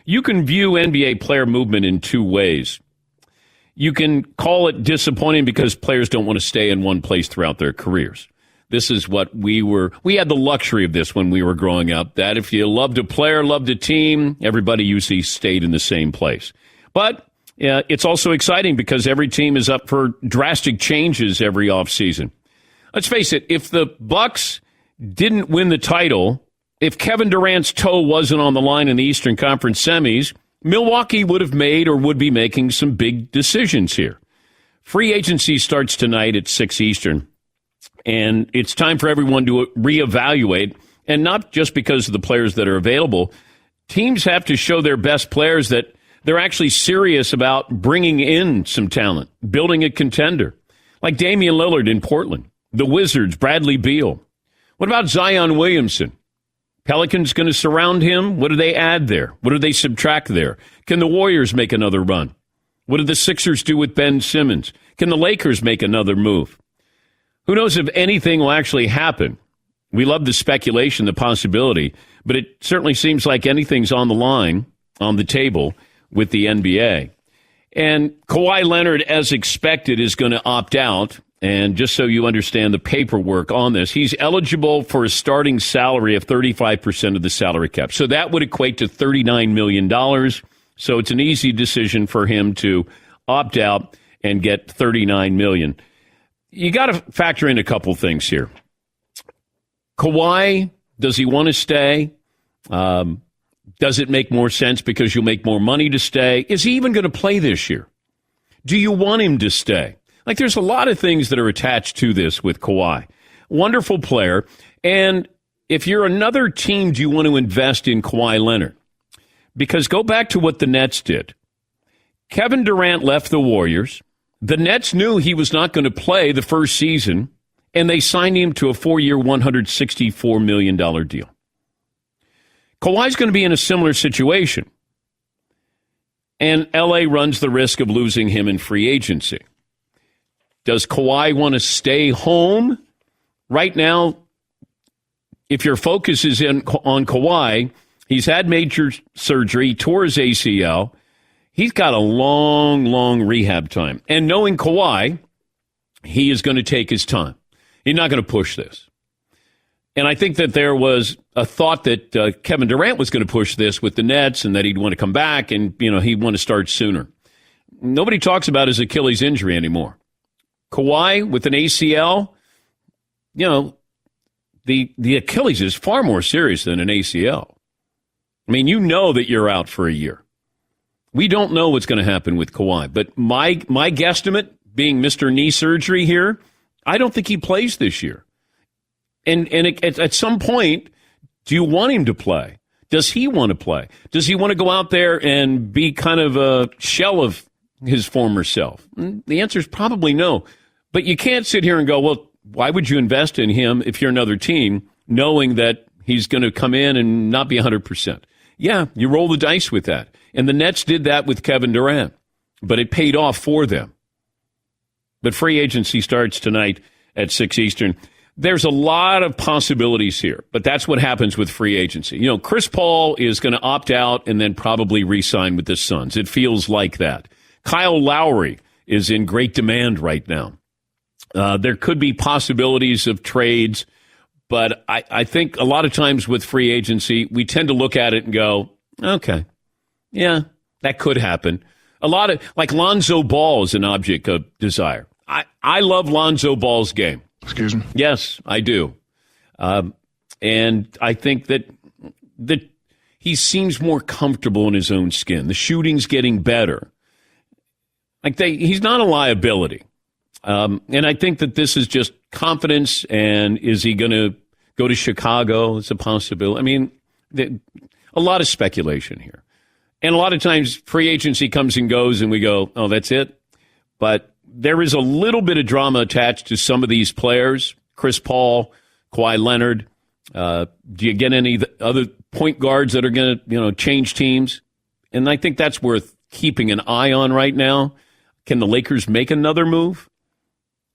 You can view NBA player movement in two ways. You can call it disappointing because players don't want to stay in one place throughout their careers. This is what we had the luxury of this when we were growing up, that if you loved a player, loved a team, everybody usually stayed in the same place. But it's also exciting because every team is up for drastic changes every offseason. Let's face it, if the Bucks didn't win the title, if Kevin Durant's toe wasn't on the line in the Eastern Conference semis, Milwaukee would have made or would be making some big decisions here. Free agency starts tonight at 6 Eastern. And it's time for everyone to reevaluate, and not just because of the players that are available. Teams have to show their best players that they're actually serious about bringing in some talent, building a contender, like Damian Lillard in Portland, the Wizards, Bradley Beal. What about Zion Williamson? Pelicans going to surround him? What do they add there? What do they subtract there? Can the Warriors make another run? What do the Sixers do with Ben Simmons? Can the Lakers make another move? Who knows if anything will actually happen? We love the speculation, the possibility, but it certainly seems like anything's on the line, on the table with the NBA. And Kawhi Leonard, as expected, is going to opt out. And just so you understand the paperwork on this, he's eligible for a starting salary of 35% of the salary cap. So that would equate to $39 million. So it's an easy decision for him to opt out and get $39 million. You got to factor in a couple things here. Kawhi, does he want to stay? Does it make more sense because you'll make more money to stay? Is he even going to play this year? Do you want him to stay? Like, there's a lot of things that are attached to this with Kawhi. Wonderful player. And if you're another team, do you want to invest in Kawhi Leonard? Because go back to what the Nets did. Kevin Durant left the Warriors. The Nets knew he was not going to play the first season, and they signed him to a 4-year, $164 million deal. Kawhi's going to be in a similar situation, and L.A. runs the risk of losing him in free agency. Does Kawhi want to stay home? Right now, if your focus is on Kawhi, he's had major surgery, he tore his ACL. He's got a long, long rehab time. And knowing Kawhi, he is going to take his time. He's not going to push this. And I think that there was a thought that Kevin Durant was going to push this with the Nets and that he'd want to come back and, he'd want to start sooner. Nobody talks about his Achilles injury anymore. Kawhi with an ACL, the Achilles is far more serious than an ACL. I mean, that you're out for a year. We don't know what's going to happen with Kawhi, but my guesstimate, being Mr. Knee Surgery here, I don't think he plays this year. And at some point, do you want him to play? Does he want to play? Does he want to go out there and be kind of a shell of his former self? The answer is probably no. But you can't sit here and go, well, why would you invest in him if you're another team, knowing that he's going to come in and not be 100%? Yeah, you roll the dice with that. And the Nets did that with Kevin Durant, but it paid off for them. But free agency starts tonight at 6 Eastern. There's a lot of possibilities here, but that's what happens with free agency. Chris Paul is going to opt out and then probably re-sign with the Suns. It feels like that. Kyle Lowry is in great demand right now. There could be possibilities of trades, but I think a lot of times with free agency, we tend to look at it and go, okay, yeah, that could happen. A lot of, like Lonzo Ball is an object of desire. I love Lonzo Ball's game. Excuse me? Yes, I do. And I think that he seems more comfortable in his own skin. The shooting's getting better. He's not a liability. And I think that this is just confidence. And is he going to go to Chicago? It's a possibility. I mean, a lot of speculation here. And a lot of times free agency comes and goes and we go, oh, that's it. But there is a little bit of drama attached to some of these players. Chris Paul, Kawhi Leonard. Do you get any other point guards that are going to, change teams? And I think that's worth keeping an eye on right now. Can the Lakers make another move?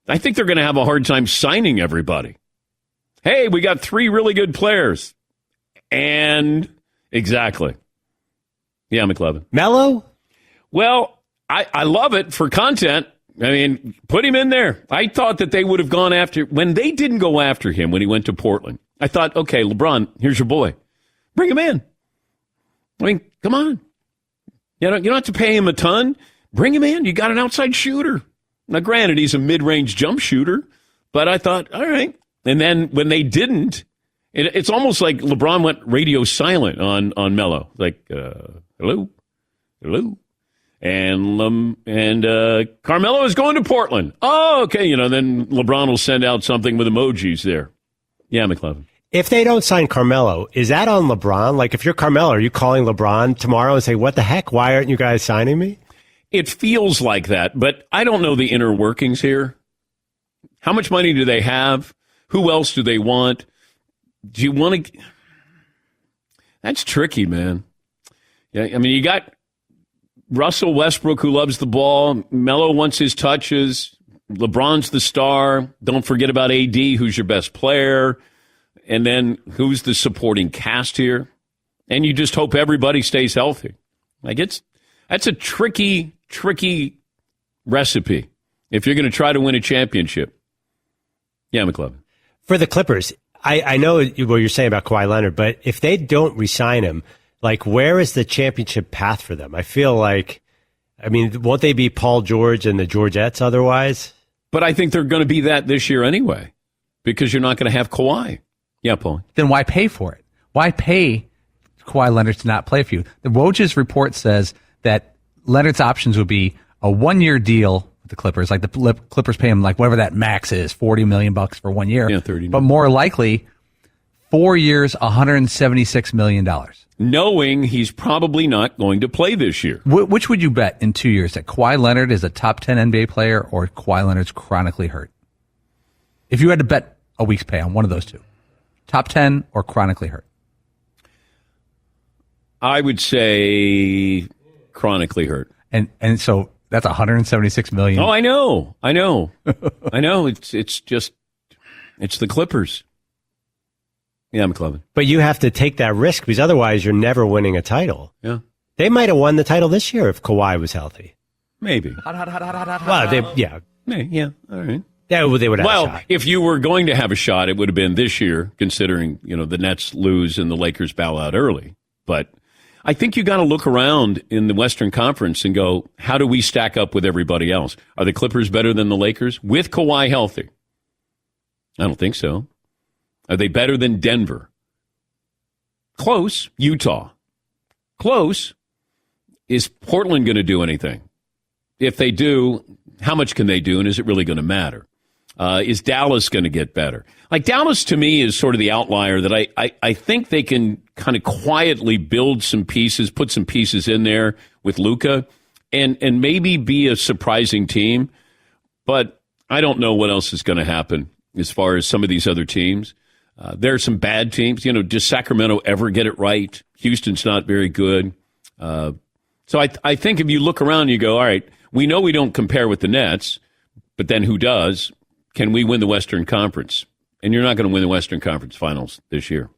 I think they're going to have a hard time signing everybody. Hey, we got 3 really good players. And exactly. Yeah, McLovin. Melo? Well, I love it for content. I mean, put him in there. I thought that they would have gone after, when they didn't go after him when he went to Portland, I thought, okay, LeBron, here's your boy. Bring him in. I mean, come on. You don't have to pay him a ton. Bring him in. You got an outside shooter. Now, granted, he's a mid-range jump shooter, but I thought, all right. And then when they didn't, it's almost like LeBron went radio silent on Melo. Like, hello? And Carmelo is going to Portland. Oh, okay. Then LeBron will send out something with emojis there. Yeah, McLovin. If they don't sign Carmelo, is that on LeBron? Like, if you're Carmelo, are you calling LeBron tomorrow and say, what the heck? Why aren't you guys signing me? It feels like that, but I don't know the inner workings here. How much money do they have? Who else do they want? Do you want to? That's tricky, man. Yeah, I mean, you got Russell Westbrook, who loves the ball. Melo wants his touches. LeBron's the star. Don't forget about AD, who's your best player. And then who's the supporting cast here? And you just hope everybody stays healthy. That's a tricky recipe if you're going to try to win a championship. Yeah, McLovin. For the Clippers, I know what you're saying about Kawhi Leonard, but if they don't re-sign him, like, where is the championship path for them? I feel like, won't they be Paul George and the Georgettes otherwise? But I think they're going to be that this year anyway, because you're not going to have Kawhi. Yeah, Paul. Then why pay for it? Why pay Kawhi Leonard to not play for you? The Woj's report says that Leonard's options would be a 1-year deal with the Clippers. Like, the Clippers pay him, like, whatever that max is, $40 million for 1 year. Yeah, 30. But more likely, 4 years, $176 million. Knowing he's probably not going to play this year. Which would you bet in 2 years, that Kawhi Leonard is a top 10 NBA player or Kawhi Leonard's chronically hurt? If you had to bet a week's pay on one of those two, top 10 or chronically hurt? I would say chronically hurt. And so that's $176 million. Oh, I know. I know. It's the Clippers. Yeah, McLovin. But you have to take that risk, because otherwise you're never winning a title. Yeah. They might have won the title this year if Kawhi was healthy. Maybe. Well, yeah. Yeah, all right. They would have a shot. Well, if you were going to have a shot, it would have been this year, considering, the Nets lose and the Lakers bow out early. But I think you got to look around in the Western Conference and go, how do we stack up with everybody else? Are the Clippers better than the Lakers with Kawhi healthy? I don't think so. Are they better than Denver? Close. Utah. Close. Is Portland going to do anything? If they do, how much can they do, and is it really going to matter? Is Dallas going to get better? Like, Dallas, to me, is sort of the outlier that I think they can kind of quietly build some pieces, put some pieces in there with Luka, and maybe be a surprising team. But I don't know what else is going to happen as far as some of these other teams. There are some bad teams. Does Sacramento ever get it right? Houston's not very good. So I think if you look around, you go, all right, we know we don't compare with the Nets, but then who does? Can we win the Western Conference? And you're not going to win the Western Conference Finals this year.